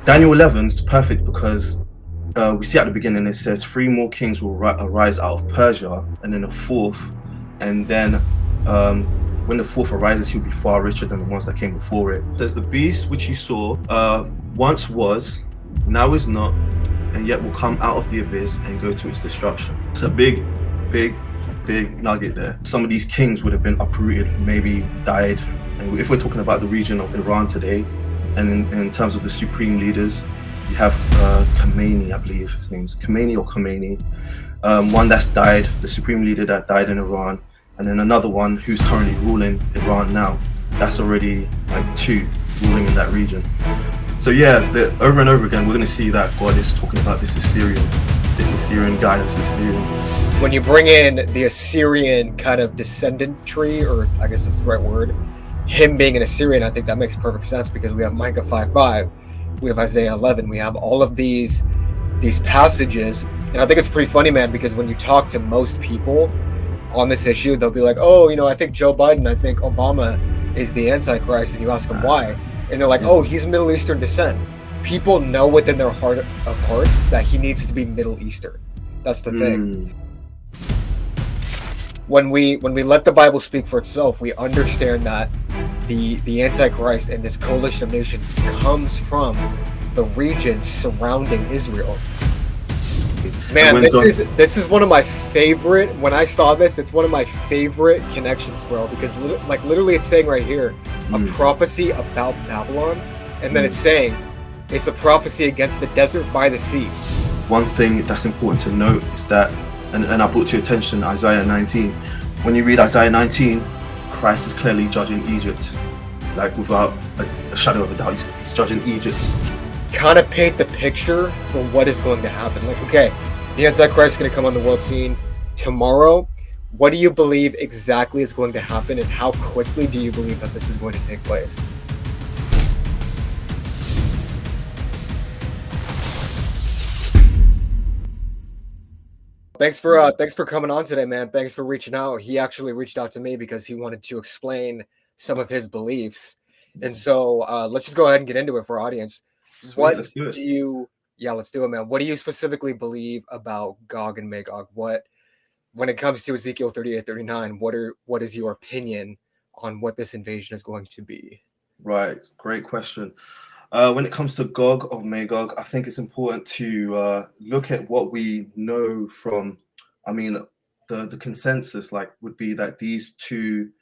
Daniel 11's perfect because we see at the beginning it says three more kings will arise out of Persia, and then a fourth, and then when the fourth arises, he'll be far richer than the ones that came before it. It says the beast which you saw once was, now is not, and yet will come out of the abyss and go to its destruction. It's a big nugget there. Some of these kings would have been uprooted, maybe died. And if we're talking about the region of Iran today, and in terms of the supreme leaders, you have Khomeini, I believe his name's Khomeini or Khomeini, one that's died, the supreme leader that died in Iran, and then another one who's currently ruling Iran now. That's already like two ruling in that region. So yeah, over and over again, we're going to see that God is talking about this Assyrian guy, this Assyrian. When you bring in the Assyrian kind of descendant tree, or I guess that's the right word, him being an Assyrian, I think that makes perfect sense because we have Micah 5:5, we have Isaiah 11, we have all of these passages, and I think it's pretty funny, man, because when you talk to most people on this issue, they'll be like, oh, I think Joe Biden, I think Obama is the Antichrist, and you ask them why, and they're like, oh, he's Middle Eastern descent. People know within their heart of hearts that he needs to be Middle Eastern. That's the thing. When we let the Bible speak for itself, we understand that the Antichrist and this coalition of nations comes from the region surrounding Israel. Man, this is one of my favorite. When I saw this, it's one of my favorite connections, bro. Because literally, it's saying right here, a prophecy about Babylon, and then it's saying it's a prophecy against the desert by the sea. One thing that's important to note is that, and I brought to your attention Isaiah 19. When you read Isaiah 19, Christ is clearly judging Egypt, like without a shadow of a doubt. He's judging Egypt. Kind of paint the picture for what is going to happen. Like, okay, the Antichrist is going to come on the world scene tomorrow. What do you believe exactly is going to happen, and how quickly do you believe that this is going to take place? Thanks for coming on today, man. Thanks for reaching out. He actually reached out to me because he wanted to explain some of his beliefs. And so let's just go ahead and get into it for our audience. Sweet, let's do it. Let's do it, man. What do you specifically believe about Gog and Magog? When it comes to Ezekiel 38-39, what is your opinion on what this invasion is going to be? Right, great question. When it comes to Gog or Magog, I think it's important to look at what we know from, the consensus would be that these two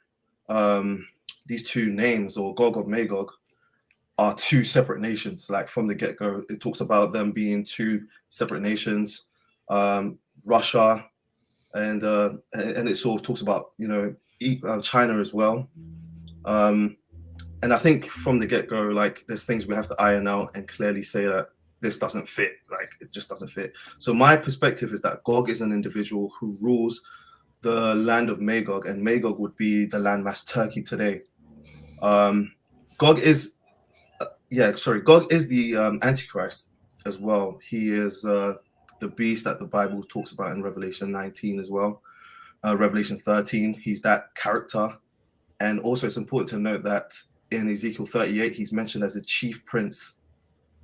names, or Gog or Magog, are two separate nations. Like from the get-go, it talks about them being two separate nations, Russia, and it sort of talks about China as well. And I think from the get-go, there's things we have to iron out and clearly say that this doesn't fit. It just doesn't fit. So my perspective is that Gog is an individual who rules the land of Magog, and Magog would be the landmass Turkey today. Gog is the Antichrist as well. He is the beast that the Bible talks about in Revelation 19 as well. Revelation 13, he's that character. And also it's important to note that in Ezekiel 38, he's mentioned as a chief prince.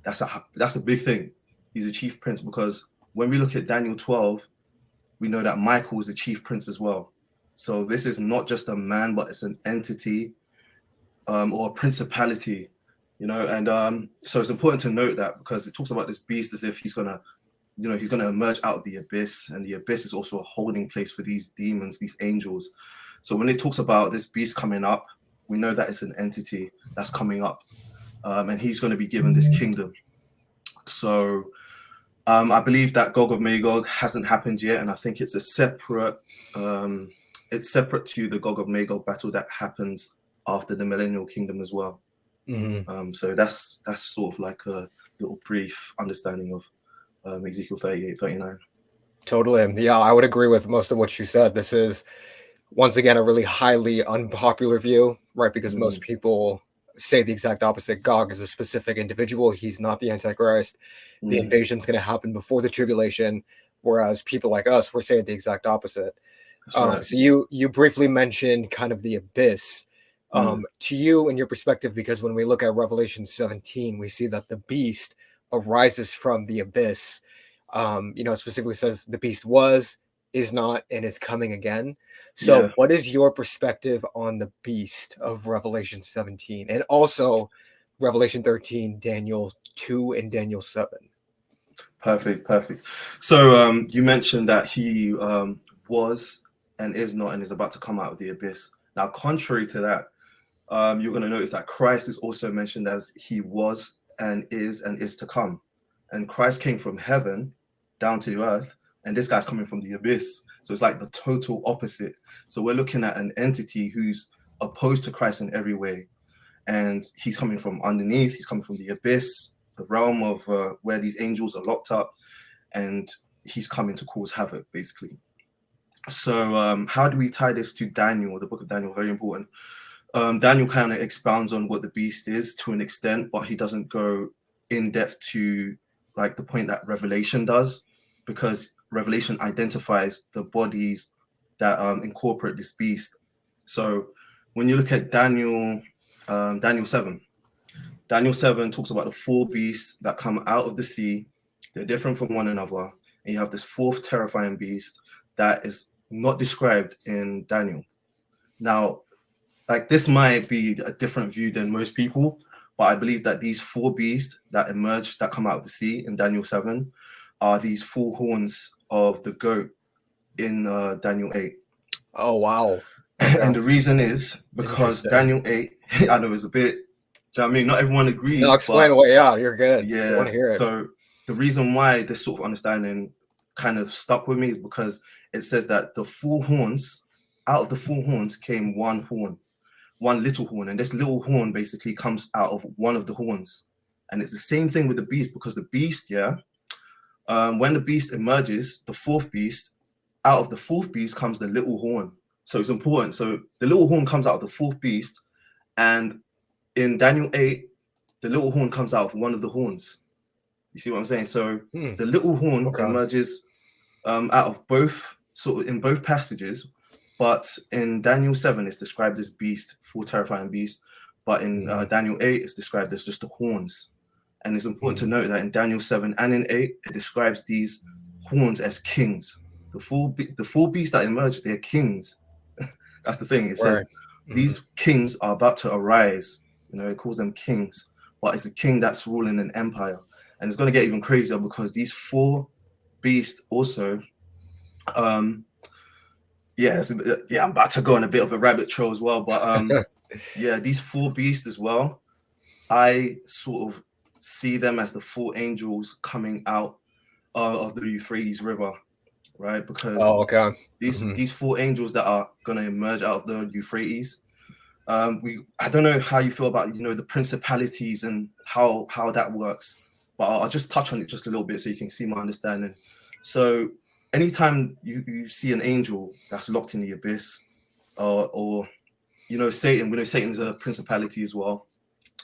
That's a big thing. He's a chief prince because when we look at Daniel 12, we know that Michael is a chief prince as well. So this is not just a man, but it's an entity or a principality, and so it's important to note that because it talks about this beast as if he's gonna emerge out of the abyss, and the abyss is also a holding place for these demons, these angels. So when it talks about this beast coming up, we know that it's an entity that's coming up, and he's going to be given this kingdom. So I believe that Gog of Magog hasn't happened yet, and I think it's a separate. It's separate to the Gog of Magog battle that happens after the Millennial Kingdom as well. Mm-hmm. So that's sort of like a little brief understanding of Ezekiel 38-39. Totally. Yeah, I would agree with most of what you said. This is, once again, a really highly unpopular view, right? Because most people say the exact opposite. Gog is a specific individual. He's not the Antichrist. The invasion's going to happen before the tribulation, whereas people like us, we're saying the exact opposite. Right. So you briefly mentioned kind of the abyss. To you and your perspective, because when we look at Revelation 17, we see that the beast arises from the abyss. It specifically says the beast was, is not, and is coming again. So, Yeah. what is your perspective on the beast of Revelation 17 and also Revelation 13, Daniel 2, and Daniel 7? Perfect. So you mentioned that he was and is not and is about to come out of the abyss. Now, contrary to that, you're going to notice that Christ is also mentioned as he was and is to come. And Christ came from heaven down to earth, and this guy's coming from the abyss. So it's like the total opposite. So we're looking at an entity who's opposed to Christ in every way. And he's coming from underneath, he's coming from the abyss, the realm of where these angels are locked up, and he's coming to cause havoc, basically. So how do we tie this to Daniel, the book of Daniel? Very important. Daniel kind of expounds on what the beast is to an extent, but he doesn't go in depth to like the point that Revelation does, because Revelation identifies the bodies that incorporate this beast. So when you look at Daniel 7, Daniel 7 talks about the four beasts that come out of the sea. They're different from one another. And you have this fourth terrifying beast that is not described in Daniel. Now, like this might be a different view than most people, but I believe that these four beasts that emerge, that come out of the sea in Daniel 7, are these four horns of the goat in Daniel 8. Oh, wow. And the reason is because Daniel 8, I know it's a bit, do you know what I mean? Not everyone agrees. No, explain what, yeah, you're good. Yeah, I want to hear it. So the reason why this sort of understanding kind of stuck with me is because it says that the four horns, out of the four horns came one horn, one little horn, and this little horn basically comes out of one of the horns. And it's the same thing with the beast, because the beast, when the beast emerges, the fourth beast, out of the fourth beast comes the little horn. So it's important. So the little horn comes out of the fourth beast, and in Daniel 8, the little horn comes out of one of the horns. You see what I'm saying? So the little horn emerges out of both, sort of in both passages, but in Daniel 7, it's described as beast, full terrifying beast. But in Daniel 8, it's described as just the horns. And it's important to note that in Daniel 7 and in 8, it describes these horns as kings. The four beasts that emerge, they're kings. That's the thing. It says these kings are about to arise. It calls them kings, but it's a king that's ruling an empire. And it's going to get even crazier because these four beasts also, I'm about to go on a bit of a rabbit trail as well. But these four beasts as well, I sort of see them as the four angels coming out of the Euphrates River, right? Because these four angels that are going to emerge out of the Euphrates, I don't know how you feel about the principalities and how that works, but I'll just touch on it just a little bit so you can see my understanding. So anytime you see an angel that's locked in the abyss, or Satan, we know Satan's a principality as well,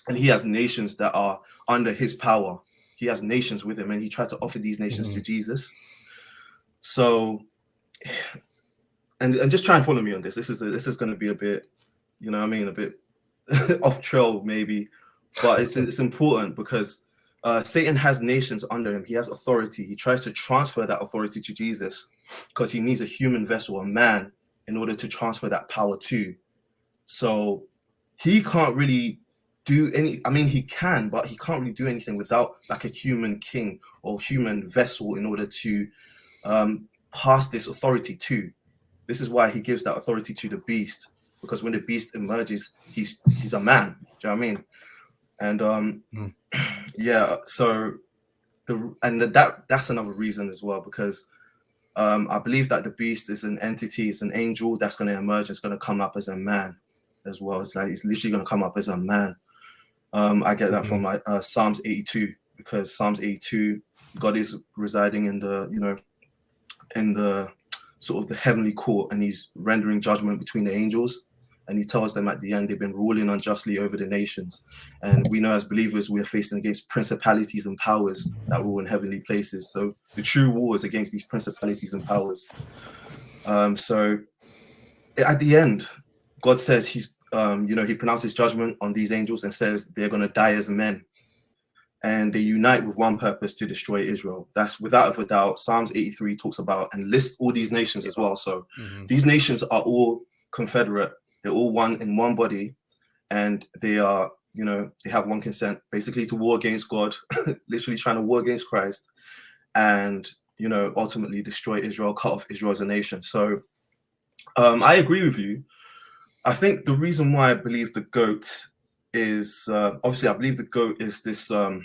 and he has nations that are under his power. He has nations with him, and he tried to offer these nations to Jesus. So, and just try and follow me on this. This is going to be a bit, a bit off trail maybe, but it's important because Satan has nations under him. He has authority. He tries to transfer that authority to Jesus because he needs a human vessel, a man, in order to transfer that power to. So he can't really do he can, but he can't really do anything without like a human king or human vessel in order to pass this authority to. This is why he gives that authority to the beast, because when the beast emerges, he's a man. Do you know what I mean? And so that's another reason as well, because I believe that the beast is an entity, it's an angel that's going to emerge. It's going to come up as a man as well. It's literally going to come up as a man. I get that from like Psalms 82, because Psalms 82, God is residing in the sort of the heavenly court, and he's rendering judgment between the angels. And he tells them at the end, they've been ruling unjustly over the nations. And we know as believers, we're facing against principalities and powers that rule in heavenly places. So the true war is against these principalities and powers. So at the end, God says he pronounces judgment on these angels and says they're going to die as men, and they unite with one purpose to destroy Israel. That's without a doubt. Psalms 83 talks about and lists all these nations as well. So these nations are all confederate. They're all one in one body, and they are, they have one consent, basically to war against God, literally trying to war against Christ, and ultimately destroy Israel, cut off Israel as a nation. So I agree with you. I think the reason why I believe the goat is obviously I believe the goat is this well,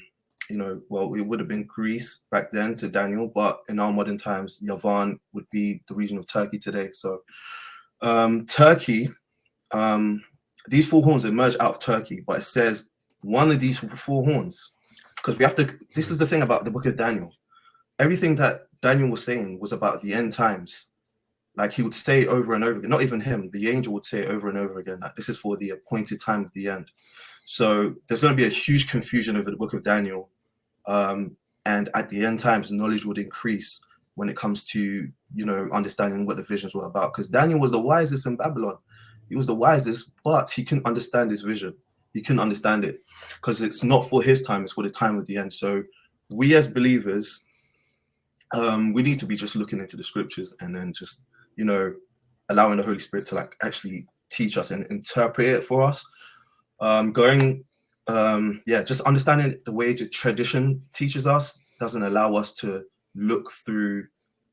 it would have been Greece back then to Daniel, but in our modern times Yavan would be the region of Turkey today. So Turkey, these four horns emerge out of Turkey, but it says one of these four horns, because we have to, this is the thing about the book of Daniel, everything that Daniel was saying was about the end times. Like he would say over and over again, not even him, the angel would say over and over again that this is for the appointed time of the end. So there's going to be a huge confusion over the book of Daniel. And at the end times, knowledge would increase when it comes to, understanding what the visions were about. Because Daniel was the wisest in Babylon. He was the wisest, but he couldn't understand his vision. He couldn't understand it because it's not for his time, it's for the time of the end. So we as believers, we need to be just looking into the scriptures and then just, allowing the Holy Spirit to actually teach us and interpret it for us. Just understanding the way the tradition teaches us doesn't allow us to look at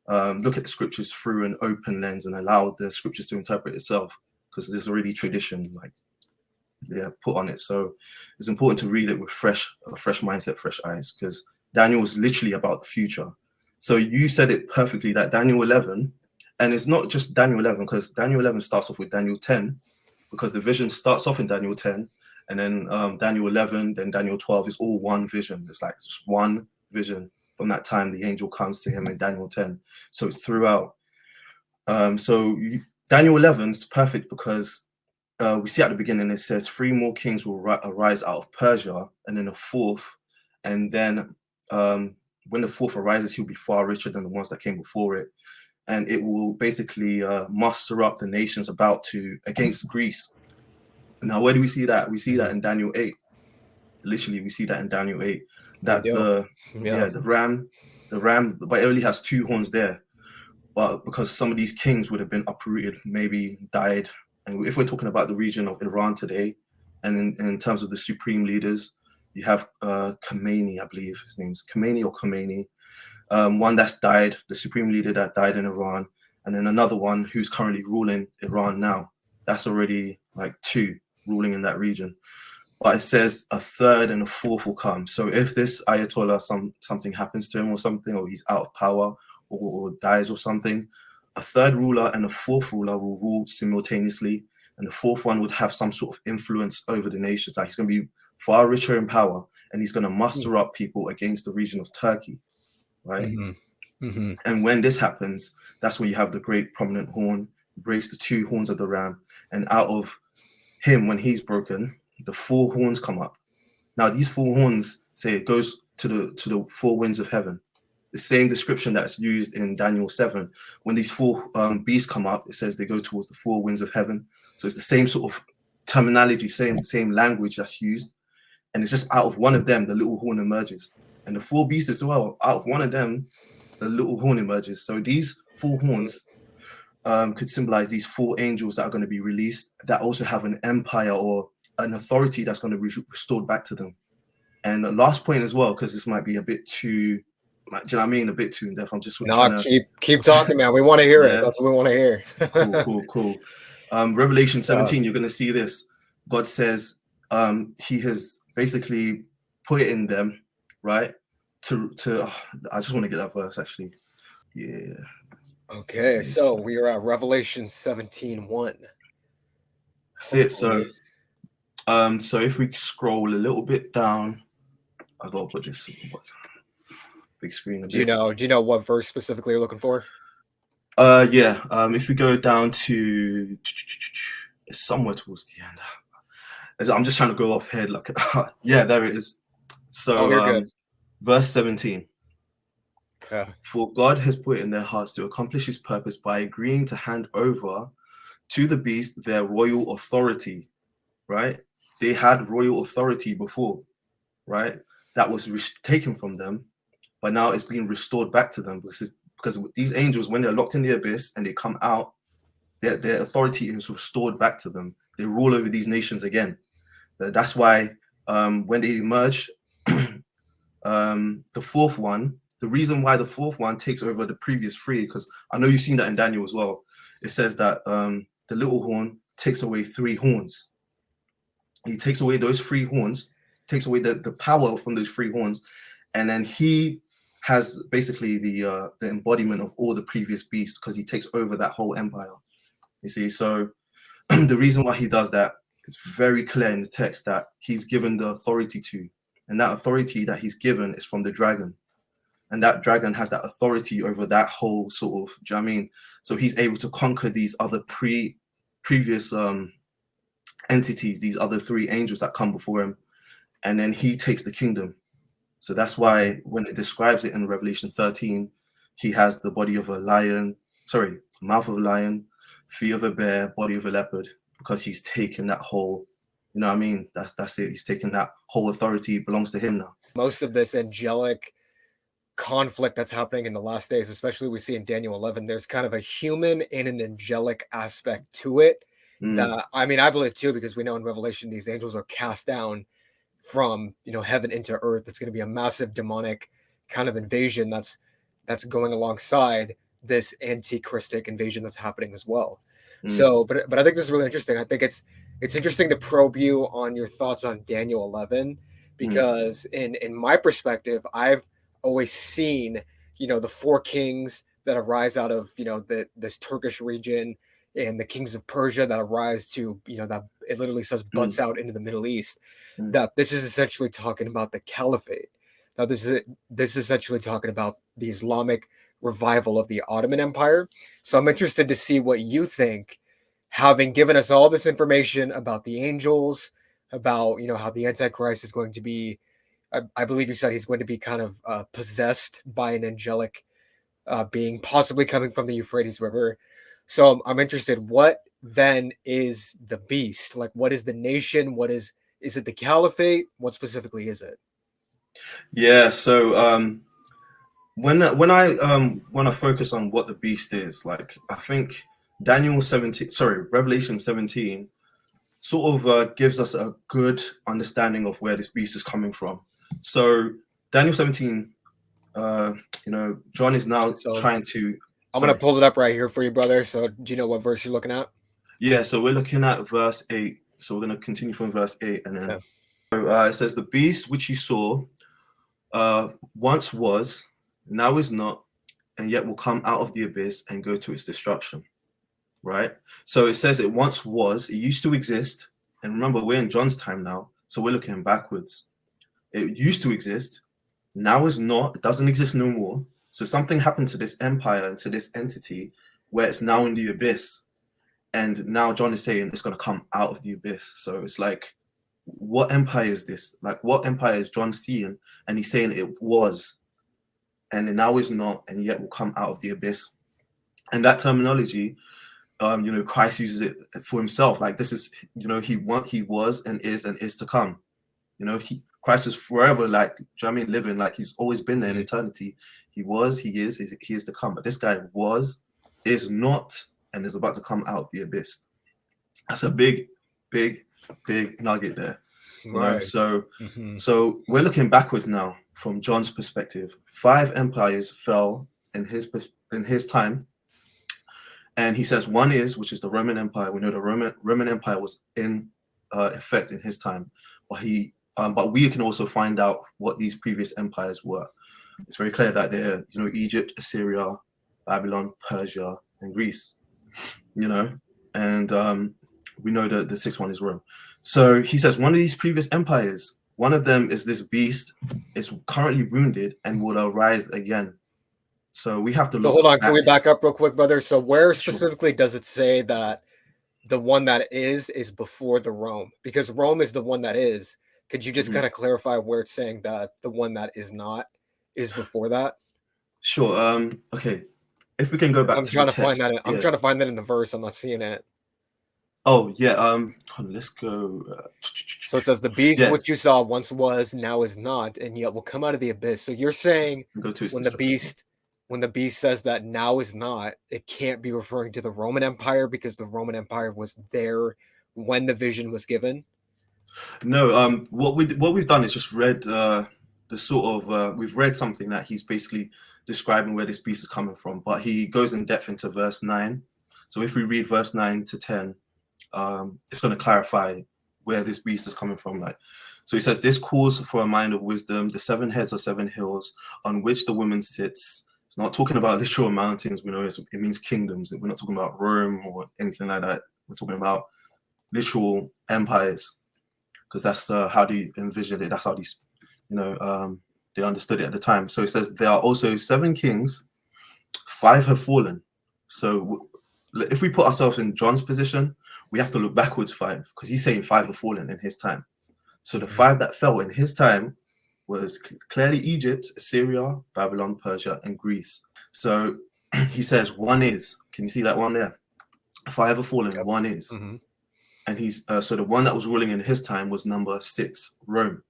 the scriptures through an open lens and allow the scriptures to interpret itself, because there's already tradition put on it. So it's important to read it with a fresh mindset, fresh eyes, because Daniel is literally about the future. So you said it perfectly, that Daniel 11, and it's not just Daniel 11, because Daniel 11 starts off with Daniel 10, because the vision starts off in Daniel 10, and then Daniel 11, then Daniel 12 is all one vision. It's like just one vision from that time the angel comes to him in Daniel 10. So it's throughout. Daniel 11 is perfect because we see at the beginning it says 3 more kings will arise out of Persia, and then a fourth, and then when the fourth arises, he'll be far richer than the ones that came before it, and it will basically muster up the nations against Greece. Now, where do we see that? We see that in Daniel 8. Literally, we see that in Daniel 8. That the ram, but it only has 2 horns there. But because some of these kings would have been uprooted, maybe died. And if we're talking about the region of Iran today, and in terms of the supreme leaders, you have Khomeini, I believe his name's Khomeini, one that's died, the supreme leader that died in Iran, and then another one who's currently ruling Iran now. That's already like 2 ruling in that region. But it says a third and a fourth will come. So if this Ayatollah, something happens to him or something, or he's out of power or dies or something, a third ruler and a fourth ruler will rule simultaneously, and the fourth one would have some sort of influence over the nations. Like he's going to be far richer in power, and he's going to muster up people against the region of Turkey, right? And when this happens, that's when you have the great prominent horn, breaks the 2 horns of the ram, and out of him, when he's broken, the 4 horns come up. Now these 4 horns say it goes to the 4 winds of heaven. The same description that's used in Daniel 7. When these 4 beasts come up, it says they go towards the 4 winds of heaven. So it's the same sort of terminology, same language that's used. And it's just out of one of them, the little horn emerges. And the 4 beasts as well, out of one of them, the little horn emerges. So these 4 horns could symbolize these 4 angels that are going to be released, that also have an empire or an authority that's going to be restored back to them. And the last point as well, because this might be a bit too, do you know what I mean? A bit too in depth. I'm just keep talking, man. We want to hear it. That's what we want to hear. Cool. Revelation 17, you're going to see this. God says he has basically put it in them, right? I just want to get that verse actually. Yeah. Okay, so we are at Revelation 17:1. That's it. So if we scroll a little bit down, I gotta put this big screen. Do you know what verse specifically you're looking for? If we go down to somewhere towards the end, I'm just trying to go off head. There it is. So good. Verse 17. Okay. For God has put in their hearts to accomplish his purpose by agreeing to hand over to the beast their royal authority right? They had royal authority before, right? That was taken from them, but now it's being restored back to them because these angels, when they're locked in the abyss and they come out, their authority is restored back to them. They rule over these nations again. That's why when they emerge, the fourth one, the reason why the fourth one takes over the previous three, because I know you've seen that in Daniel as well. It says that the little horn takes away 3 horns. He takes away those 3 horns, takes away the power from those 3 horns, and then he has basically the embodiment of all the previous beasts because he takes over that whole empire. You see, so the reason why he does that is very clear in the text that he's given the authority to, and that authority that he's given is from the dragon, and that dragon has that authority over that whole sort of, do you know what I mean? So he's able to conquer these other previous entities, these other 3 angels that come before him, and then he takes the kingdom. So that's why when it describes it in Revelation 13, he has the body of a lion, mouth of a lion, feet of a bear, body of a leopard, because he's taken that whole, you know what I mean? That's it. He's taken that whole authority. It belongs to him now. Most of this angelic conflict that's happening in the last days, especially we see in Daniel 11, there's kind of a human and an angelic aspect to it. That, I mean, I believe too, because we know in Revelation these angels are cast down from, you know, heaven into earth. It's going to be a massive demonic kind of invasion that's going alongside this antichristic invasion that's happening as well. So, but I think this is really interesting. I think it's interesting to probe you on your thoughts on Daniel 11, because in my perspective, I've always seen, you know, the 4 kings that arise out of, you know, this Turkish region, and the kings of Persia that arise to, you know, that it literally says butts out into the Middle East. That this is essentially talking about the caliphate. Now this is essentially talking about the Islamic revival of the Ottoman Empire. So I'm interested to see what you think, having given us all this information about the angels, about, you know, how the Antichrist is going to be, I believe you said he's going to be kind of possessed by an angelic being, possibly coming from the Euphrates River. So I'm interested, what then is the beast? Like, what is the nation? What is it the caliphate? What specifically is it? Yeah, so when I focus on what the beast is, like, I think Revelation 17 sort of gives us a good understanding of where this beast is coming from. So Daniel 17, you know, John is now trying to. I'm going to pull it up right here for you, brother. So do you know what verse you're looking at? Yeah, so we're looking at verse 8. So we're going to continue from verse 8. And then it says, the beast which you saw once was, now is not, and yet will come out of the abyss and go to its destruction. Right? So it says it once was, it used to exist. And remember, we're in John's time now. So we're looking backwards. It used to exist. Now is not. It doesn't exist no more. So something happened to this empire and to this entity where it's now in the abyss. And now John is saying it's going to come out of the abyss. So it's like, what empire is this? Like, what empire is John seeing? And he's saying it was, and it now is not, and yet will come out of the abyss. And that terminology, you know, Christ uses it for himself. Like, this is, you know, he was and is to come. You know, Christ is forever, like, do you know what I mean, living like he's always been there in eternity. He was, he is to come. But this guy was, is not, and is about to come out of the abyss. That's a big nugget there. Right. So we're looking backwards now from John's perspective. 5 empires fell in his time. And he says one is, which is the Roman Empire. We know the Roman Empire was in effect in his time. But we can also find out what these previous empires were. It's very clear that they're, you know, Egypt, Assyria, Babylon, Persia, and Greece, you know, and we know that the 6th one is Rome. So he says one of these previous empires, one of them is this beast, is currently wounded and will arise again. So we have to look. So hold on, can we back up real quick, brother? So where specifically does it say that the one that is before the Rome? Because Rome is the one that is. Could you just kind of clarify where it's saying that the one that is not is before that? Sure. Okay. If we can go back I'm trying to find that in the verse. I'm not seeing it. Oh yeah. Hold on, let's go. So it says the beast Yeah. which you saw once was, now is not, and yet will come out of the abyss. So you're saying Go to its when the destruction. beast says that now is not, it can't be referring to the Roman Empire because the Roman Empire was there when the vision was given. No. What we've done is just read the sort of we've read something that he's basically describing where this beast is coming from, but he goes in depth into verse 9. So if we read verse 9 to 10, it's going to clarify where this beast is coming from. Like, so he says, "This calls for a mind of wisdom. The 7 heads are 7 hills on which the woman sits." It's not talking about literal mountains. We know it means kingdoms. We're not talking about Rome or anything like that. We're talking about literal empires, because that's how they envisioned it. That's how these, they understood it at the time. So it says there are also 7 kings, 5 have fallen. So if we put ourselves in John's position, we have to look backwards 5, because he's saying 5 have fallen in his time. So the 5 that fell in his time was clearly Egypt, Assyria, Babylon, Persia, and Greece. So he says 1 is. Can you see that one there? 5 have fallen, Yep. 1 is. Mm-hmm. And he's so the one that was ruling in his time was number 6, Rome.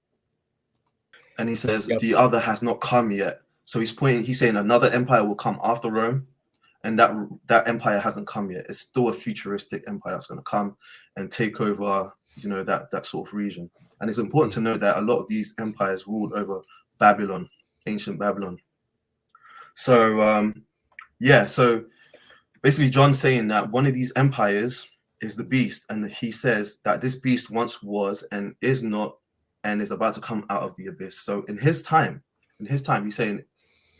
And he says the other has not come yet. So he's saying another empire will come after Rome, and that empire hasn't come yet. It's still a futuristic empire that's going to come and take over, that sort of region. And it's important to note that a lot of these empires ruled over Babylon, ancient Babylon. So so basically John's saying that one of these empires is the beast, and he says that this beast once was and is not and is about to come out of the abyss. So in his time, he's saying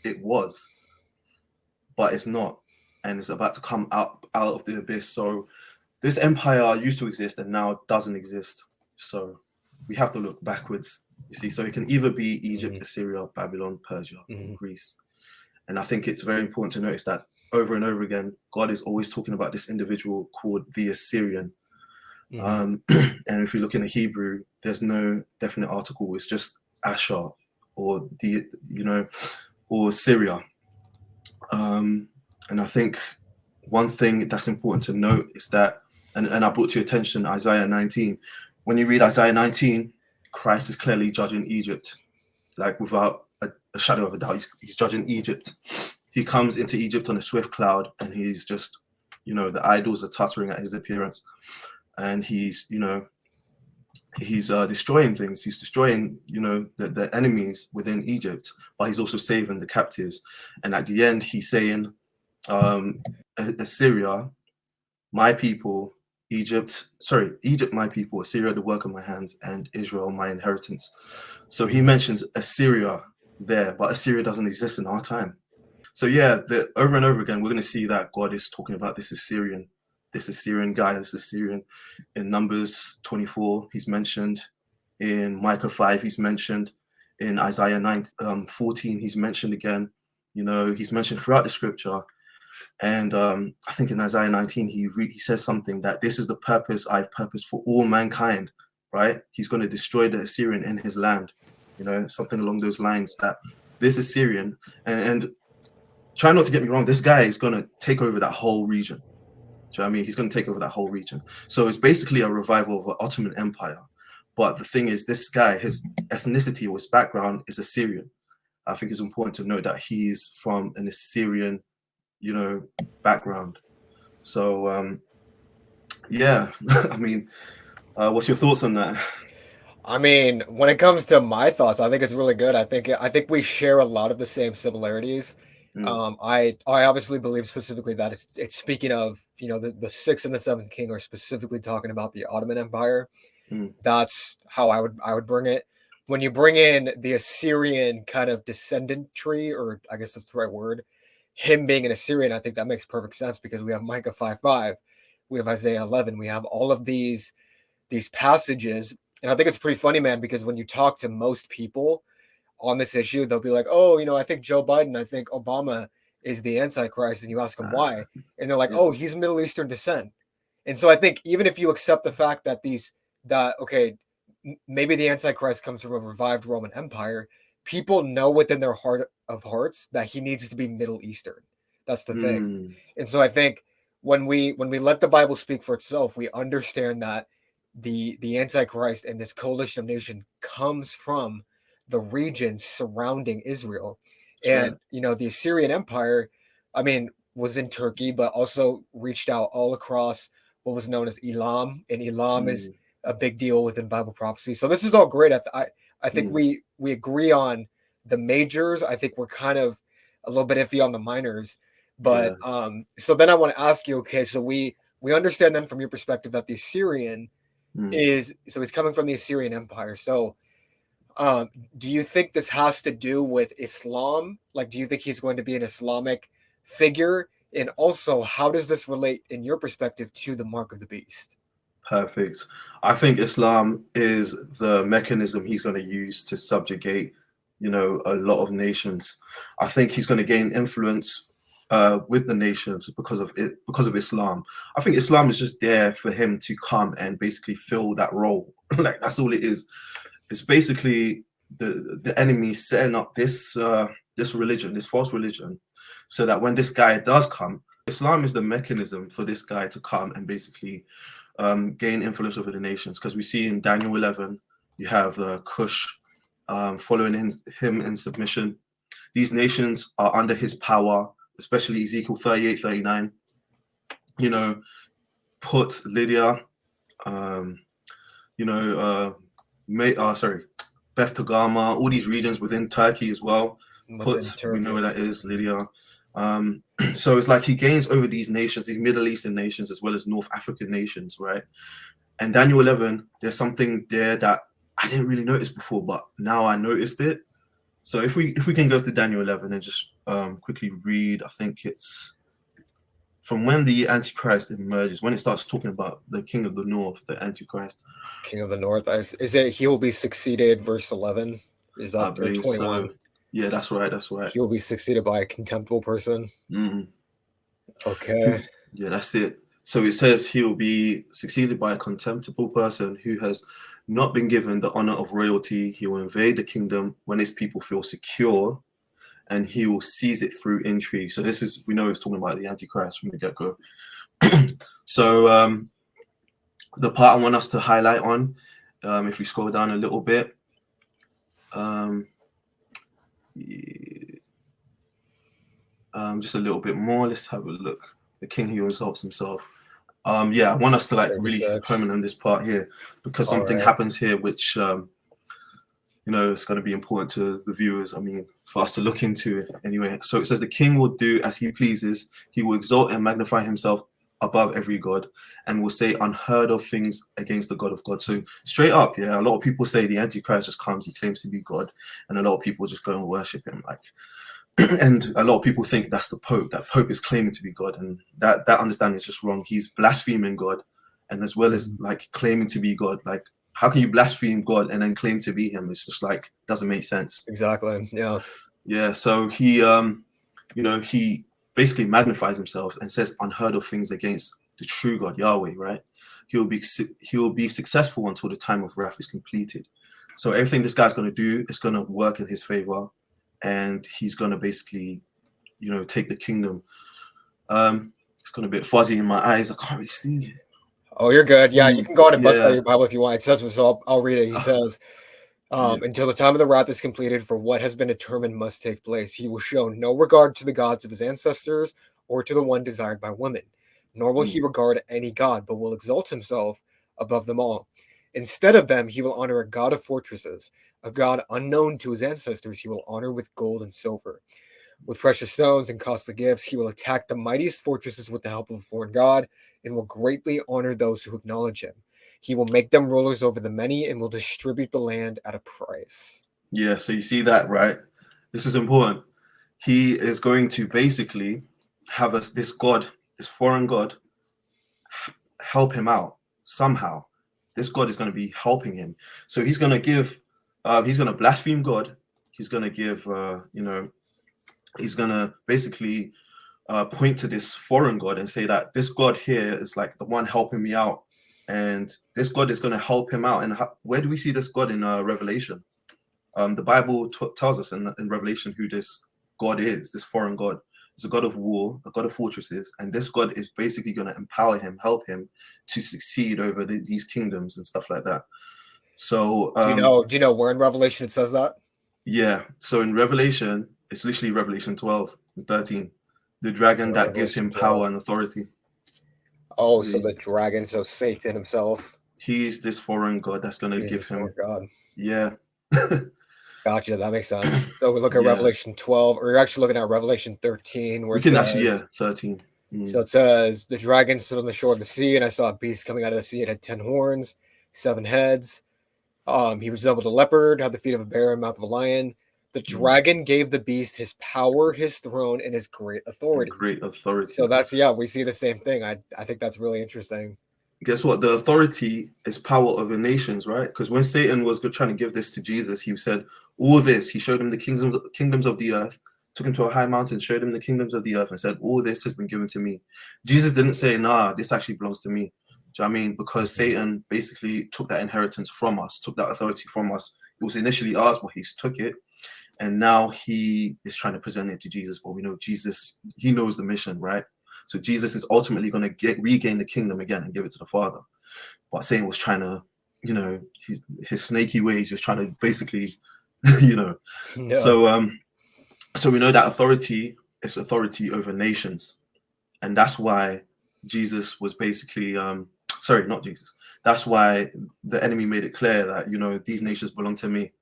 it was, but it's not, and it's about to come out of the abyss. So this empire used to exist and now doesn't exist. So we have to look backwards, you see. So it can either be Egypt, Assyria, Babylon, Persia, Greece. And I think it's very important to notice that over and over again, God is always talking about this individual called the Assyrian. And if you look in the Hebrew, there's no definite article. It's just Ashur or or Syria. And I think one thing that's important to note is that, and I brought to your attention Isaiah 19. When you read Isaiah 19, Christ is clearly judging Egypt, like without a shadow of a doubt. He's judging Egypt. He comes into Egypt on a swift cloud, and he's just, the idols are tuttering at his appearance, and he's destroying things. He's destroying, the enemies within Egypt, but he's also saving the captives. And at the end, he's saying, Assyria, my people, Egypt, my people, Assyria, the work of my hands, and Israel, my inheritance. So he mentions Assyria there, but Assyria doesn't exist in our time. So yeah, over and over again, we're going to see that God is talking about this Assyrian guy, this Assyrian. In Numbers 24, he's mentioned. In Micah 5, he's mentioned. In Isaiah 14, he's mentioned again. He's mentioned throughout the scripture. And I think in Isaiah 19, he says something that this is the purpose I've purposed for all mankind, right? He's going to destroy the Assyrian in his land, something along those lines, that this Assyrian, and try not to get me wrong, this guy is going to take over that whole region. Do you know what I mean? He's going to take over that whole region. So it's basically a revival of the Ottoman Empire. But the thing is, this guy, his ethnicity or his background is Assyrian. I think it's important to note that he's from an Assyrian, background. So, I mean, what's your thoughts on that? I mean, when it comes to my thoughts, I think it's really good. I think we share a lot of the same similarities. I obviously believe specifically that it's speaking of, the 6th and the 7th king are specifically talking about the Ottoman Empire. That's how I would bring it. When you bring in the Assyrian kind of descendant tree, or I guess that's the right word, him being an Assyrian, I think that makes perfect sense because we have Micah 5:5, we have Isaiah 11, we have all of these passages. And I think it's pretty funny, man, because when you talk to most people on this issue, they'll be like, oh, I think Joe Biden, I think Obama is the Antichrist. And you ask them why. And they're like, oh, he's Middle Eastern descent. And so I think even if you accept the fact that maybe the Antichrist comes from a revived Roman Empire, people know within their heart of hearts that he needs to be Middle Eastern. That's the thing. And so I think when we let the Bible speak for itself, we understand that the Antichrist and this coalition of nation comes from the region surrounding Israel. That's right. And the Assyrian Empire, I mean, was in Turkey, but also reached out all across what was known as Elam, and Elam is Mm, a big deal within Bible prophecy. So this is all great. I think mm, we agree on the majors. I think we're kind of a little bit iffy on the minors. But yeah. so then I want to ask you, okay, so we understand then from your perspective that the Assyrian Mm. is, so he's coming from the Assyrian Empire. So do you think this has to do with Islam? Like, do you think he's going to be an Islamic figure? And also, how does this relate in your perspective to the mark of the beast? Perfect. I think Islam is the mechanism he's going to use to subjugate, a lot of nations. I think he's going to gain influence with the nations because of it, because of Islam. I think Islam is just there for him to come and basically fill that role. Like that's all it is. It's basically the enemy setting up this religion, this false religion, so that when this guy does come, Islam is the mechanism for this guy to come and basically gain influence over the nations. Because we see in Daniel 11, you have Cush following him in submission. These nations are under his power, especially Ezekiel 38:39. Put Lydia, you know, sorry, Beth Togarmah, all these regions within Turkey as well. Within We Turkey. know where that is, Lydia. So it's like he gains over these nations, these Middle Eastern nations, as well as North African nations, right? And Daniel 11, there's something there that I didn't really notice before, but now I noticed it. So if we can go to Daniel 11 and just quickly read, I think it's from when the Antichrist emerges, when it starts talking about the King of the North, the Antichrist. King of the North. Is it he will be succeeded, verse 11? Is I that or believe 21? so. Yeah, that's right. That's right. He will be succeeded by a contemptible person. Mm. Okay. Yeah, that's it. So it says he will be succeeded by a contemptible person who has not been given the honor of royalty. He will invade the kingdom when his people feel secure, and he will seize it through intrigue. So this is, we know it's talking about the Antichrist from the get-go. So the part I want us to highlight on, if we scroll down a little bit, just a little bit more. Let's have a look. The king who exalts himself. I want us to like really home in on this part here, because something happens here which it's going to be important to the viewers. I mean, for us to look into it anyway. So it says the king will do as he pleases. He will exalt and magnify himself above every god, and will say unheard of things against the God of God. So straight up, a lot of people say the Antichrist just comes, he claims to be God, and a lot of people just go and worship him, like. And a lot of people think that's the Pope. That Pope is claiming to be God, and that understanding is just wrong. He's blaspheming God, and as well as like claiming to be God. Like, how can you blaspheme God and then claim to be Him? It's just like doesn't make sense. Exactly. Yeah. Yeah. So he, he basically magnifies himself and says unheard of things against the true God, Yahweh. Right? He will be successful until the time of wrath is completed. So everything this guy's going to do is going to work in his favor. And he's going to basically, take the kingdom. It's going to be a bit fuzzy in my eyes. I can't really see it. Oh, you're good. Yeah, you can go ahead and bust out your Bible if you want. It says, so I'll read it. He says, until the time of the wrath is completed, for what has been determined must take place. He will show no regard to the gods of his ancestors or to the one desired by women, nor will he regard any god, but will exalt himself above them all. Instead of them, he will honor a god of fortresses, a god unknown to his ancestors. He will honor with gold and silver. With precious stones and costly gifts, he will attack the mightiest fortresses with the help of a foreign god, and will greatly honor those who acknowledge him. He will make them rulers over the many and will distribute the land at a price. Yeah, so you see that, right? This is important. He is going to basically have this god, this foreign god, help him out somehow. This God is going to be helping him. So he's going to give, he's going to blaspheme God. He's going to give, he's going to basically point to this foreign God and say that this God here is like the one helping me out. And this God is going to help him out. And where do we see this God in Revelation? The Bible tells us in Revelation who this God is, this foreign God. He's a god of war, a god of fortresses, and this god is basically going to empower him, help him to succeed over these kingdoms and stuff like that. So, do you know where in Revelation it says that? yeah. So in Revelation, it's literally Revelation 12 and 13. The dragon that gives him power and authority. Oh, so the dragon, so Satan himself. He's this foreign god that's going to give him. God. Yeah. Gotcha. That makes sense. So we look at Revelation 12, or you're actually looking at Revelation 13, where we can actually, 13. So it says, the dragon stood on the shore of the sea, and I saw a beast coming out of the sea. It had 10 horns, 7 heads. He resembled a leopard, had the feet of a bear and mouth of a lion. The dragon gave the beast his power, his throne, and his great authority. Great authority. So that's, we see the same thing. I think that's really interesting. Guess what? The authority is power over nations, right? Because when Satan was trying to give this to Jesus, he said, all this, he showed him the kingdoms of the earth, took him to a high mountain, showed him the kingdoms of the earth, and said, all this has been given to me. Jesus didn't say, nah, this actually belongs to me. Do you know what I mean? Because Satan basically took that inheritance from us, took that authority from us. It was initially ours, but he took it. And now he is trying to present it to Jesus. But we know Jesus, he knows the mission, right? So Jesus is ultimately going to regain the kingdom again and give it to the Father. But Satan was trying to, his snaky ways, he was trying to basically, So we know that authority is authority over nations. And that's why Jesus was basically, not Jesus. That's why the enemy made it clear that, these nations belong to me.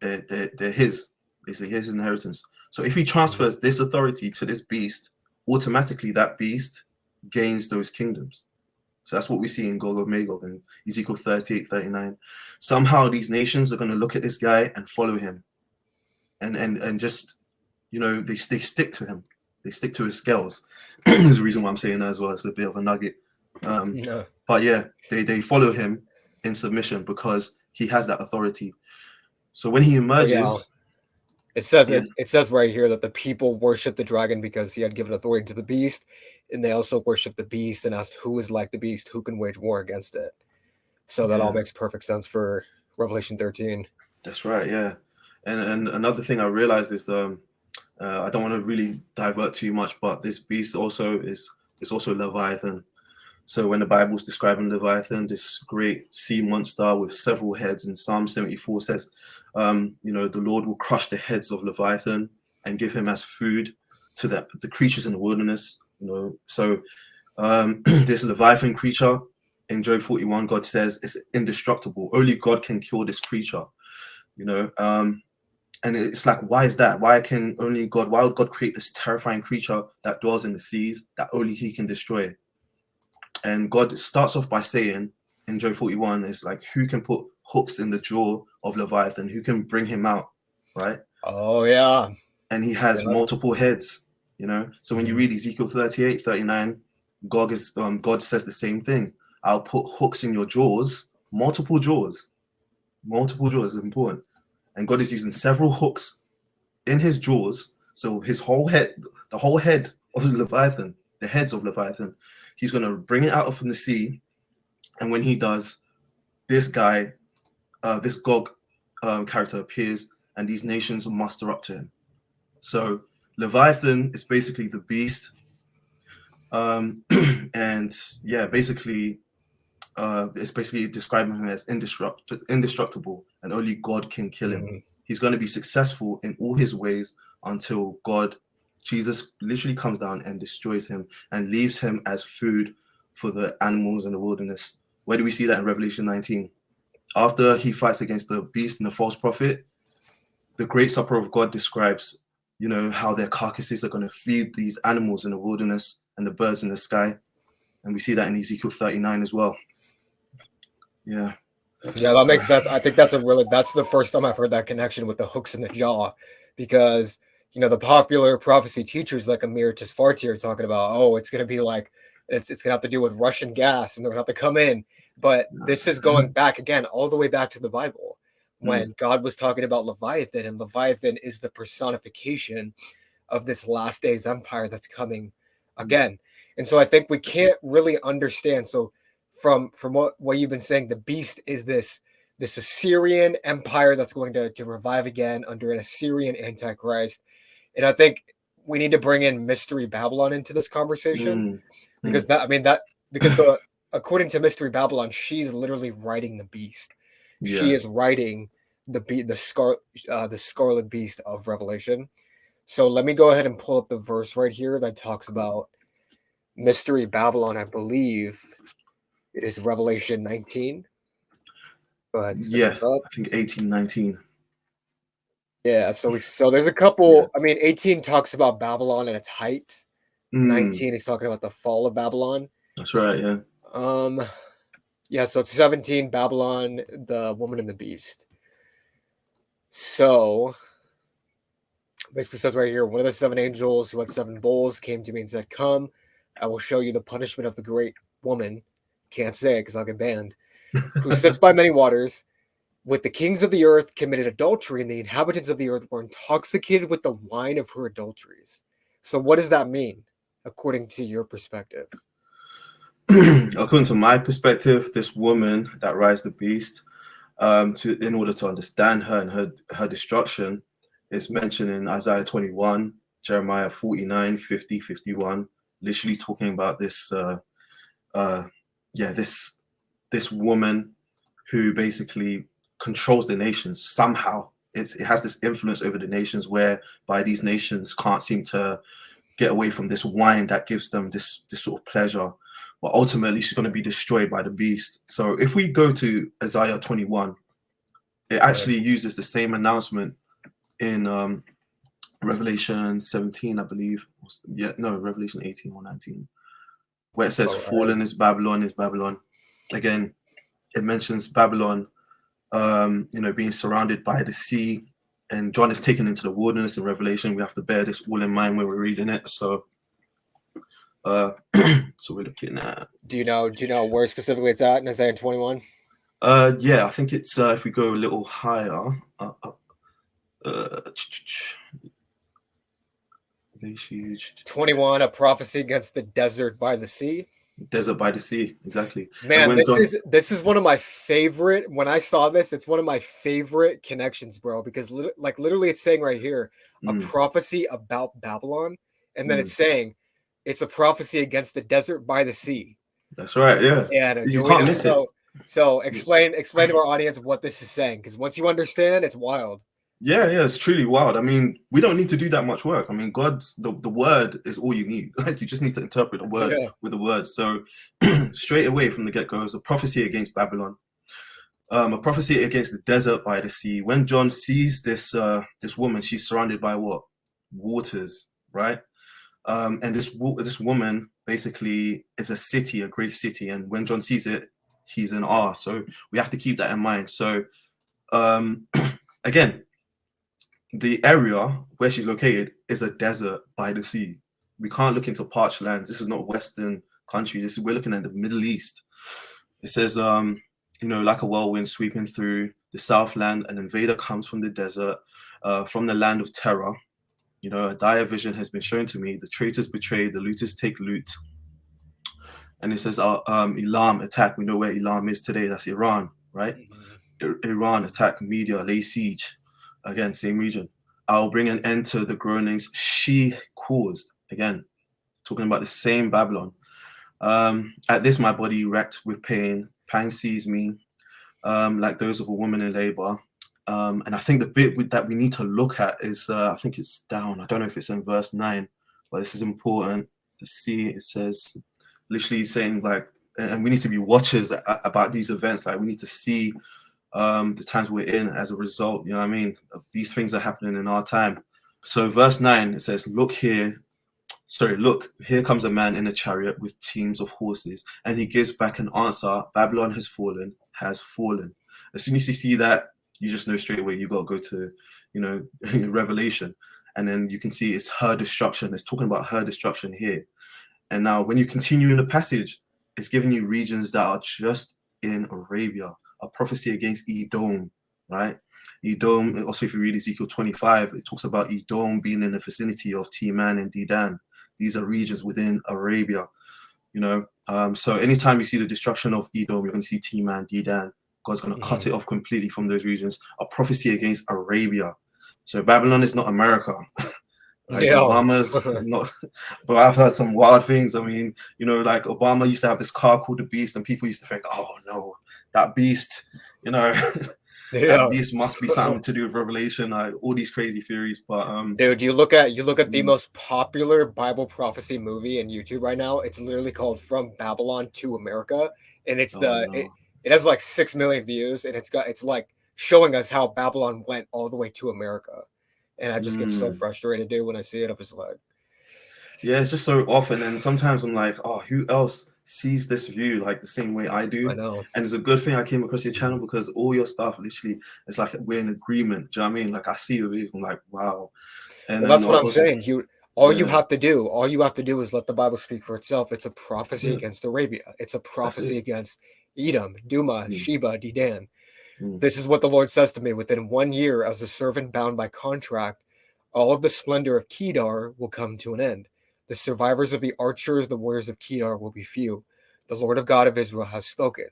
They're his, basically his inheritance. So if he transfers this authority to this beast, automatically that beast gains those kingdoms. So that's what we see in Gog and Magog and Ezekiel 38, 39. Somehow these nations are going to look at this guy and follow him. And just, they stick to him. They stick to his scales. There's a reason why I'm saying that as well. It's a bit of a nugget. But yeah, they follow him in submission because he has that authority. So when he emerges... It says right here that the people worship the dragon because he had given authority to the beast, and they also worship the beast and asked who is like the beast, who can wage war against it. So that all makes perfect sense for Revelation 13. That's right, yeah. And another thing I realized is I don't want to really divert too much, but this beast also is also Leviathan. So when the Bible's describing Leviathan, this great sea monster with several heads, in Psalm 74 says, the Lord will crush the heads of Leviathan and give him as food to the creatures in the wilderness. So this Leviathan creature in Job 41, God says it's indestructible. Only God can kill this creature. And it's like, why is that? Why would God create this terrifying creature that dwells in the seas that only he can destroy? And God starts off by saying in Job 41, it's like, who can put hooks in the jaw of Leviathan? Who can bring him out? Right? Oh, yeah. And he has multiple heads, So when you read Ezekiel 38, 39, God says the same thing. I'll put hooks in your jaws, multiple jaws. Multiple jaws is important. And God is using several hooks in his jaws. So his whole head, the whole head of Leviathan, the heads of Leviathan, he's going to bring it out from the sea. And when he does, this guy, this Gog character appears, and these nations muster up to him. So Leviathan is basically the beast. And yeah, basically, it's basically describing him as indestructible, and only God can kill him. He's going to be successful in all his ways until Jesus literally comes down and destroys him and leaves him as food for the animals in the wilderness. Where do we see that in Revelation 19? After he fights against the beast and the false prophet, the great supper of God describes, how their carcasses are going to feed these animals in the wilderness and the birds in the sky. And we see that in Ezekiel 39 as well. Yeah. Yeah, that makes sense. I think that's the first time I've heard that connection with the hooks in the jaw, because the popular prophecy teachers like Amir Tisfarti are talking about, it's going to be like, it's going to have to do with Russian gas and they're going to have to come in. But this is going back again, all the way back to the Bible, when God was talking about Leviathan, and Leviathan is the personification of this last days empire that's coming again. And so I think we can't really understand. So from what you've been saying, the beast is this Assyrian empire that's going to revive again under an Assyrian antichrist. And I think we need to bring in Mystery Babylon into this conversation because according to Mystery Babylon, she's literally writing the beast. Yeah. She is writing the Scarlet Beast of Revelation. So let me go ahead and pull up the verse right here that talks about Mystery Babylon. I believe it is Revelation 19. Go ahead. Yeah, I think 18, 19. Yeah, so there's a couple. I mean, 18 talks about Babylon at its height. 19 is talking about the fall of Babylon. That's right. Yeah. Yeah. So it's 17, Babylon, the woman and the beast. So basically says right here, one of the 7 angels who had 7 bowls came to me and said, "Come, I will show you the punishment of the great woman." Can't say it because I'll get banned. Who sits by many waters. With the kings of the earth committed adultery, and the inhabitants of the earth were intoxicated with the wine of her adulteries. So what does that mean, according to your perspective? According to my perspective, this woman that rides the beast, in order to understand her and her destruction, is mentioned in Isaiah 21, Jeremiah 49, 50, 51, literally talking about this this woman who basically controls the nations somehow. It has this influence over the nations whereby these nations can't seem to get away from this wine that gives them this sort of pleasure. But ultimately, she's going to be destroyed by the beast. So if we go to Isaiah 21, it actually uses the same announcement in Revelation 17, I believe. Revelation 18 or 19, where it says, "Fallen is Babylon, is Babylon." Again, it mentions Babylon being surrounded by the sea, and John is taken into the wilderness in Revelation. We have to bear this all in mind when we're reading it. So we're looking at. Do you know where specifically it's at in Isaiah 21? Yeah, I think it's if we go a little higher. 21, a prophecy against the desert by the sea. Desert by the sea, exactly. Man, this is one of my favorite. When I saw this, it's one of my favorite connections, bro. Because literally, it's saying right here a prophecy about Babylon, and then it's saying it's a prophecy against the desert by the sea. That's right. Yeah. Yeah. You can't miss it. So explain to our audience what this is saying, because once you understand, it's wild. Yeah, it's truly wild. I mean, we don't need to do that much work. I mean, God's the word is all you need. Like, you just need to interpret the word with the word. So straight away from the get-go, it's a prophecy against Babylon, a prophecy against the desert by the sea. When John sees this woman, she's surrounded by what? Waters, right? And this woman basically is a city, a great city. And when John sees it, he's in awe. So we have to keep that in mind. So again, the area where she's located is a desert by the sea. We can't look into parched lands. This is not Western countries. We're looking at the Middle East. It says, like a whirlwind sweeping through the Southland, an invader comes from the desert, from the land of terror. A dire vision has been shown to me. The traitors betray, the looters take loot. And it says, Elam attack. We know where Elam is today. That's Iran, right? Iran attack, Media, lay siege. Again, same region. I'll bring an end to the groanings she caused. Again, talking about the same Babylon. At this, my body wrecked with pain. Pang seized me, like those of a woman in labor. And I think the bit that we need to look at is, I think it's down. I don't know if it's in verse 9, but this is important to see. It says, literally saying and we need to be watchers about these events. Like, we need to see the times we're in as a result, you know what I mean? These things are happening in our time. So verse 9, it says, look, here comes a man in a chariot with teams of horses, and he gives back an answer, Babylon has fallen. As soon as you see that, you just know straight away you got to go to, Revelation. And then you can see it's her destruction. It's talking about her destruction here. And now when you continue in the passage, it's giving you regions that are just in Arabia. A prophecy against Edom, right? Edom, also if you read Ezekiel 25, it talks about Edom being in the vicinity of Teman and Dedan. These are regions within Arabia, So anytime you see the destruction of Edom, you're going to see Teman, Dedan. God's going to cut it off completely from those regions. A prophecy against Arabia. So Babylon is not America. Like Yeah. Obama's not, but I've heard some wild things. I mean, like Obama used to have this car called the Beast, and people used to think, oh no, that Beast, that Yeah. Beast must be something to do with Revelation, like all these crazy theories. But Dude, you look at the most popular Bible prophecy movie in YouTube right now. It's literally called From Babylon to America, and it's oh no, it has like 6 million views, and it's like showing us how Babylon went all the way to America. And I just get so frustrated, dude, when I see it. I'm just like, yeah, it's just so often, and sometimes I'm like, oh, who else sees this view like the same way I do? I know. And it's a good thing I came across your channel, because all your stuff literally, it's like we're in agreement. Do you know what I mean? Like I see your views, I'm like, wow. And Well, that's what I'm also, saying. All you have to do is let the Bible speak for itself. It's a prophecy against Arabia. It's a prophecy against Edom, Duma, Sheba, Dedan. This is what the Lord says to me: within 1 year, as a servant bound by contract, all of the splendor of Kedar will come to an end. The survivors of the archers, the warriors of Kedar, will be few. The Lord of God of Israel has spoken.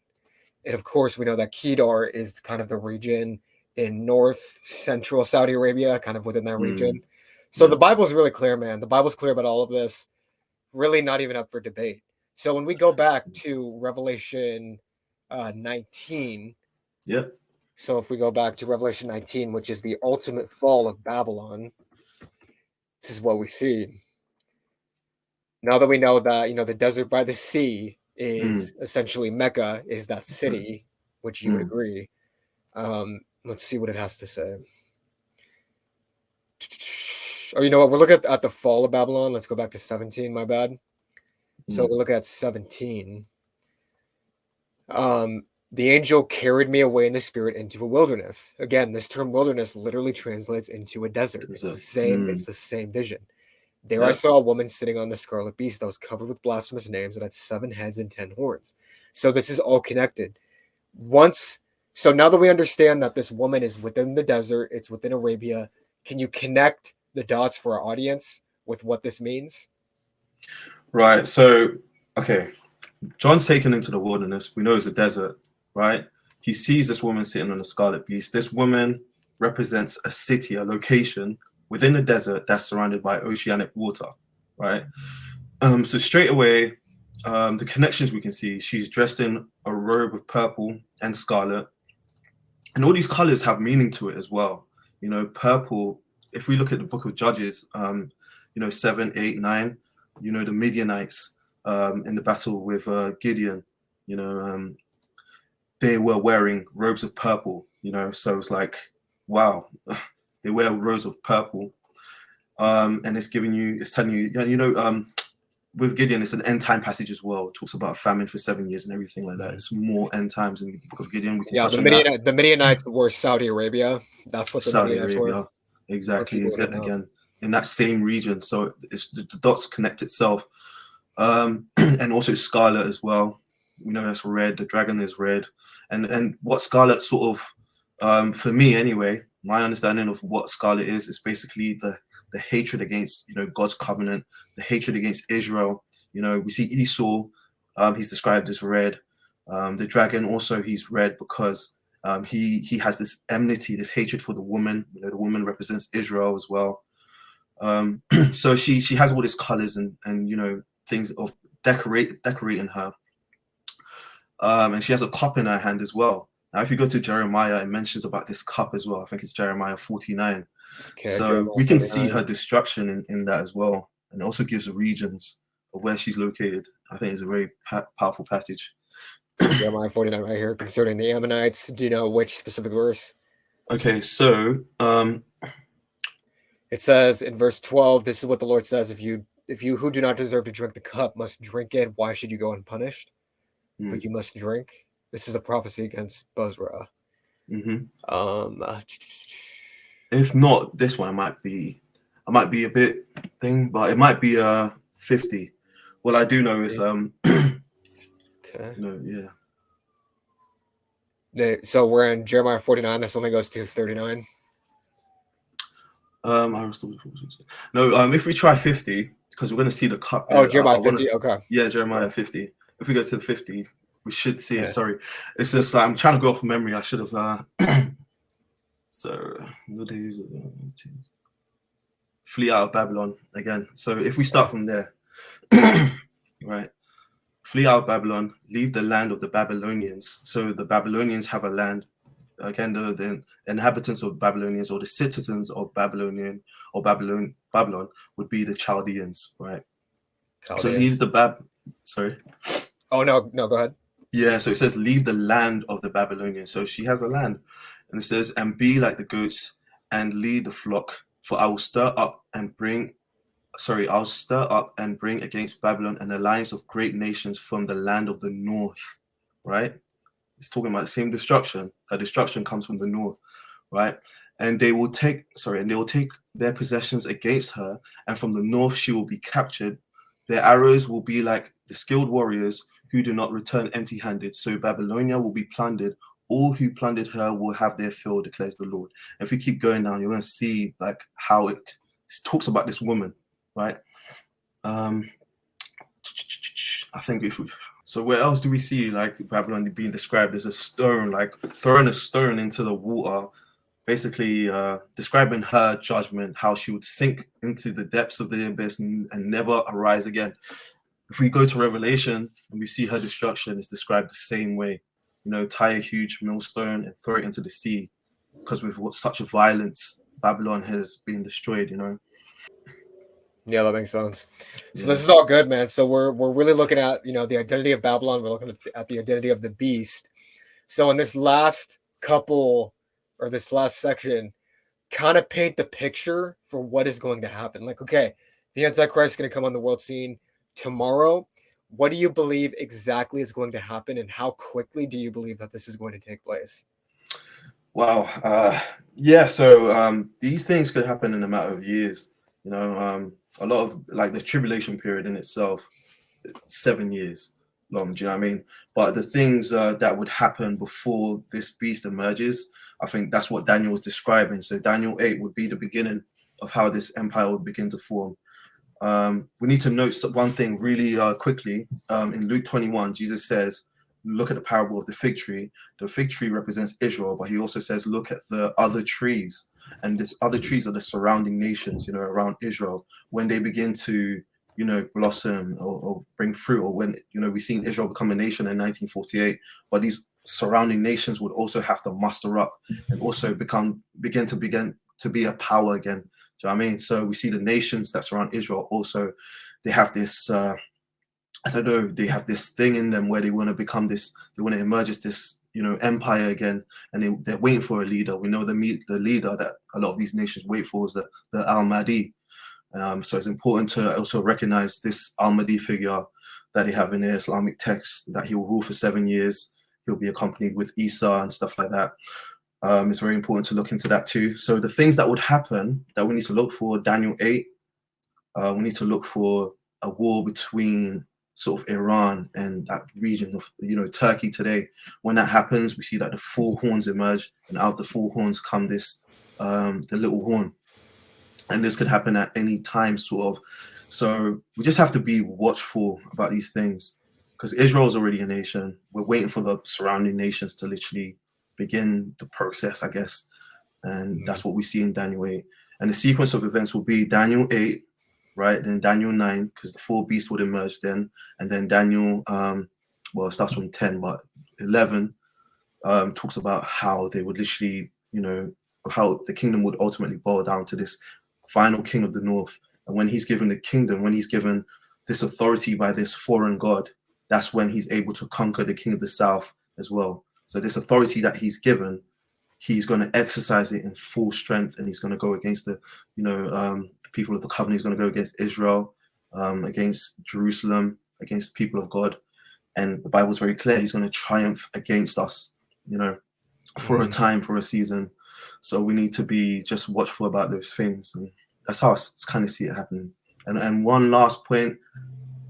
And of course, we know that Kedar is kind of the region in north central Saudi Arabia, kind of within that region. So the Bible's really clear, man. The Bible's clear about all of this. Really not even up for debate. So when we go back to Revelation 19, yep. So if we go back to Revelation 19, which is the ultimate fall of Babylon, this is what we see. Now that we know that, the desert by the sea is essentially Mecca, is that city, which you would agree. Let's see what it has to say. Oh, you know what? We're looking at the fall of Babylon. Let's go back to 17, my bad. So we'll look at 17. The angel carried me away in the spirit into a wilderness. Again, this term wilderness literally translates into a desert. It's the same. It's the same vision. There I saw a woman sitting on the scarlet beast that was covered with blasphemous names and had 7 heads and 10 horns. So this is all connected. So now that we understand that this woman is within the desert, it's within Arabia, can you connect the dots for our audience with what this means? Right. So, okay. John's taken into the wilderness. We know it's a desert, right? He sees this woman sitting on a scarlet beast. This woman represents a city, a location within the desert that's surrounded by oceanic water, right? So straight away, the connections we can see, she's dressed in a robe of purple and scarlet. And all these colors have meaning to it as well. Purple, if we look at the book of Judges, 7, 8, 9, the Midianites, in the battle with Gideon, they were wearing robes of purple, so it's like, wow, they wear robes of purple, and it's telling you, with Gideon, it's an end time passage as well. It talks about famine for 7 years and everything like that. It's more end times in the book of Gideon. We can touch on that. The Midianites were Saudi Arabia. That's what the Saudi Midianites Arabia, were. exactly. Again, in that same region, so the dots connect itself. And also scarlet as well. We know that's red. The dragon is red, and what scarlet sort of, for me anyway, my understanding of what scarlet is basically the hatred against God's covenant, the hatred against Israel. We see Esau, he's described as red. The dragon also, he's red because he has this enmity, this hatred for the woman. The woman represents Israel as well. So she has all these colors and things of decorating her, and she has a cup in her hand as well. Now if you go to Jeremiah, it mentions about this cup as well. I think it's Jeremiah 49. So Jeremiah we can 49. See her destruction in that as well, and it also gives the regions of where she's located. I think it's a very powerful passage. Jeremiah 49 right here concerning the Ammonites. Do you know which specific verse? Okay, so it says in verse 12, this is what the Lord says: if you who do not deserve to drink the cup must drink it, why should you go unpunished? But you must drink. This is a prophecy against Bozrah. If not this one, it might be a bit thing, but it might be 50. What I do know is okay. So we're in Jeremiah 49. This only goes to 39. No, if we try 50, because we're going to see the cup. Oh, Jeremiah 50. Okay. Yeah, Jeremiah 50. If we go to the 50, we should see it. Sorry, it's just I'm trying to go off memory. I should have. So flee out of Babylon again. So if we start from there, right, flee out of Babylon, leave the land of the Babylonians. So the Babylonians have a land. Again, the inhabitants of Babylonians, or the citizens of Babylon would be the Chaldeans, right? Chaldeans. So leave the sorry. Oh no, go ahead. Yeah, so it says leave the land of the Babylonians. So she has a land, and it says, and be like the goats and lead the flock, for I will stir up and bring against Babylon an alliance of great nations from the land of the north, right? It's talking about the same destruction. Her destruction comes from the north, right? And they will take their possessions against her, and from the north she will be captured. Their arrows will be like the skilled warriors who do not return empty-handed. So Babylonia will be plundered. All who plundered her will have their fill, declares the Lord. If we keep going down, you're going to see like how it talks about this woman, right? I think so where else do we see like Babylon being described as a stone, like throwing a stone into the water, basically describing her judgment, how she would sink into the depths of the abyss and never arise again. If we go to Revelation and we see her destruction, it's described the same way. You know, tie a huge millstone and throw it into the sea, because with such a violence, Babylon has been destroyed, you know. Yeah, that makes sense. So this is all good, man. So we're really looking at, you know, the identity of Babylon. We're looking at the identity of the beast. So in this last section, kind of paint the picture for what is going to happen. Like, okay, the Antichrist is going to come on the world scene tomorrow. What do you believe exactly is going to happen, and how quickly do you believe that this is going to take place? Wow. So these things could happen in a matter of years. You know, a lot of like the tribulation period in itself, 7 years long. Do you know what I mean? But the things that would happen before this beast emerges, I think that's what Daniel was describing. So Daniel 8 would be the beginning of how this empire would begin to form. We need to note one thing really quickly. In Luke 21, Jesus says, look at the parable of the fig tree. The fig tree represents Israel, but he also says, look at the other trees. And these other trees are the surrounding nations, you know, around Israel. When they begin to, you know, blossom or bring fruit, or when, you know, we've seen Israel become a nation in 1948, but these surrounding nations would also have to muster up and also begin to be a power again. Do you know what I mean? So we see the nations that surround Israel also, they have this, they have this thing in them where they want to become this, they want to emerge as this, you know, empire again, and they're waiting for a leader. We know the leader that a lot of these nations wait for is the Al-Mahdi. So it's important to also recognize this Al-Mahdi figure that they have in the Islamic text, that he will rule for 7 years. He'll be accompanied with Isa and stuff like that. It's very important to look into that too. So the things that would happen that we need to look for, Daniel 8, we need to look for a war between sort of Iran and that region of, you know, Turkey today. When that happens, we see that the four horns emerge, and out of the four horns come this, the little horn. And this could happen at any time, sort of. So we just have to be watchful about these things, because Israel is already a nation. We're waiting for the surrounding nations to literally begin the process, I guess. And that's what we see in Daniel 8. And the sequence of events will be Daniel 8, right? Then Daniel 9, because the four beasts would emerge then. And then Daniel, it starts from 10, but 11 talks about how they would literally, you know, how the kingdom would ultimately boil down to this final king of the north. And when he's given the kingdom, when he's given this authority by this foreign god, that's when he's able to conquer the king of the south as well. So this authority that he's given, he's going to exercise it in full strength, and he's going to go against the, you know, the people of the covenant. He's going to go against Israel, against Jerusalem, against the people of God. And the Bible's very clear. He's going to triumph against us, you know, for a time, for a season. So we need to be just watchful about those things. And that's how I kind of see it happening. And one last point,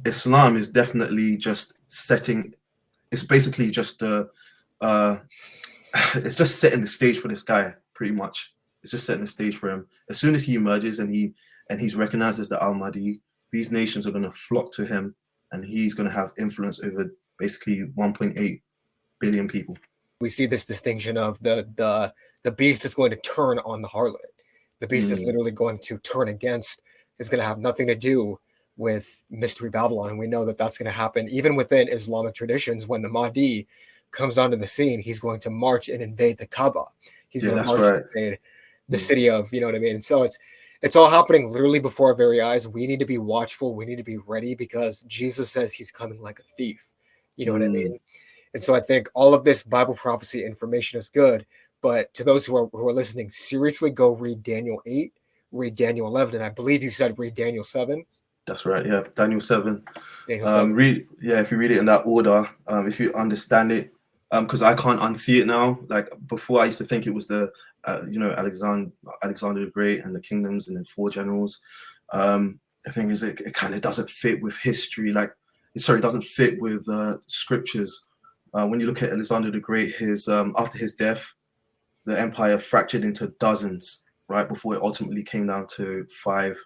Islam is definitely just setting, it's basically just the, it's just setting the stage for this guy, pretty much. It's just setting the stage for him. As soon as he emerges and he's recognized as the Al-Mahdi, these nations are going to flock to him, and he's going to have influence over basically 1.8 billion people. We see this distinction of the beast is going to turn on the harlot. The beast is literally going to turn against, is going to have nothing to do with Mystery Babylon. And we know that that's going to happen even within Islamic traditions. When the Mahdi comes onto the scene, he's going to march and invade the Kaaba. He's going to march and invade the city of, you know what I mean? And so it's all happening literally before our very eyes. We need to be watchful. We need to be ready because Jesus says he's coming like a thief. You know what I mean? And so I think all of this Bible prophecy information is good. But to those who are listening, seriously go read Daniel 8, read Daniel 11. And I believe you said read Daniel 7. That's right. Yeah. Daniel 7. Daniel 7. If you read it in that order, if you understand it, because I can't unsee it now. Like before, I used to think it was the, Alexander the Great and the kingdoms and then 4 generals. The thing is, it kind of doesn't fit with history. It doesn't fit with scriptures. When you look at Alexander the Great, after his death, the empire fractured into dozens, right, before it ultimately came down to 5.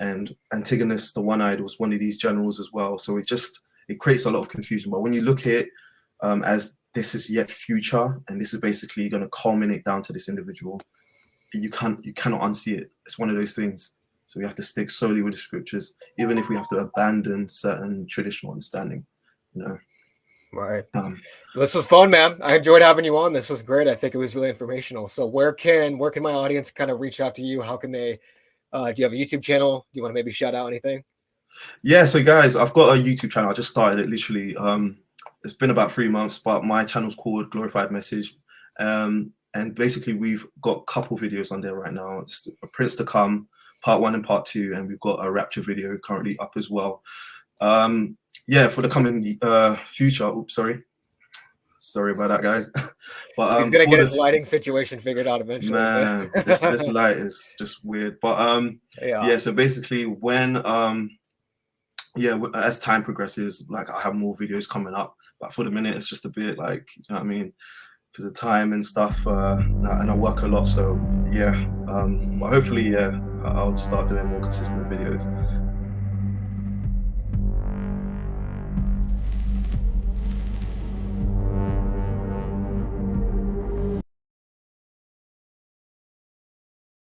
And Antigonus, the one-eyed, was one of these generals as well. So it creates a lot of confusion. But when you look at it as this is yet future, and this is basically going to culminate down to this individual, you cannot unsee it. It's one of those things. So we have to stick solely with the scriptures, even if we have to abandon certain traditional understanding, Right. This was fun, man. I enjoyed having you on. This was great. I think it was really informational. So where can my audience kind of reach out to you? How can they, do you have a YouTube channel? Do you want to maybe shout out anything? Yeah. So guys, I've got a YouTube channel. I just started it literally. It's been about 3 months, but my channel's called Glorified Message. And basically we've got a couple videos on there right now. It's a Prince to Come, part 1 and part 2. And we've got a Rapture video currently up as well. For the coming future. Oops, sorry about that, guys. But he's gonna get his lighting situation figured out eventually. Man, this light is just weird. But so basically when as time progresses, I have more videos coming up. But for the minute, it's just a bit because of time and stuff, and I work a lot. So but hopefully, I'll start doing more consistent videos.